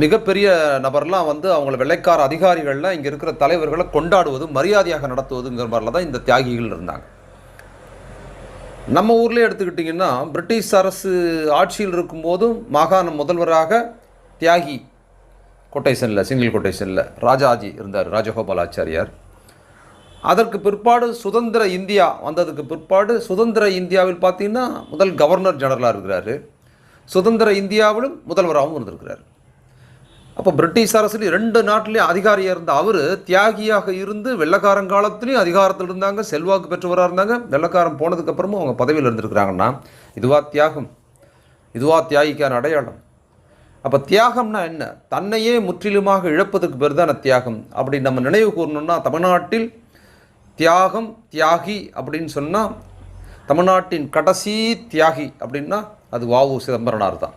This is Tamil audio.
மிகப்பெரிய நபர்லாம் வந்து அவங்கள வெள்ளைக்கார அதிகாரிகள்லாம் இங்கே இருக்கிற தலைவர்களை கொண்டாடுவது மரியாதையாக நடத்துவதுங்கிற மாதிரில தான் இந்த தியாகிகள் இருந்தாங்க. நம்ம ஊர்லேயே எடுத்துக்கிட்டிங்கன்னா பிரிட்டிஷ் அரசு ஆட்சியில் இருக்கும்போதும் மாகாண முதல்வராக தியாகி கொட்டேஷனில் சிங்கிள் கொட்டேஷனில் ராஜாஜி இருந்தார், ராஜகோபாலாச்சாரியார். அதற்கு பிற்பாடு சுதந்திர இந்தியா வந்ததுக்கு பிற்பாடு சுதந்திர இந்தியாவில் பார்த்தீங்கன்னா முதல் கவர்னர் ஜெனரலாக இருக்கிறாரு, சுதந்திர இந்தியாவிலும் முதல்வராகவும் இருந்திருக்கிறார். அப்போ பிரிட்டிஷ் அரசுலேயும் 2 நாட்டிலையும் அதிகாரியாக இருந்த அவர் தியாகியாக இருந்து வெள்ளைக்காரங்காலத்துலேயும் அதிகாரத்தில் இருந்தாங்க, செல்வாக்கு பெற்றவராக இருந்தாங்க. வெள்ளைக்காரன் போனதுக்கப்புறமும் அவங்க பதவியில் இருந்திருக்கிறாங்கன்னா இதுவா தியாகம், இதுவா தியாகிக்கான அடையாளம்? அப்போ தியாகம்னா என்ன? தன்னையே முற்றிலுமாக இழப்பதுக்கு பேர் தான் தியாகம். அப்படி நம்ம நினைவு கூறணும்னா தமிழ்நாட்டில் தியாகம் தியாகி அப்படின்னு சொன்னால் தமிழ்நாட்டின் கடைசி தியாகி அப்படின்னா அது வ.உ. சிதம்பரனார் தான்.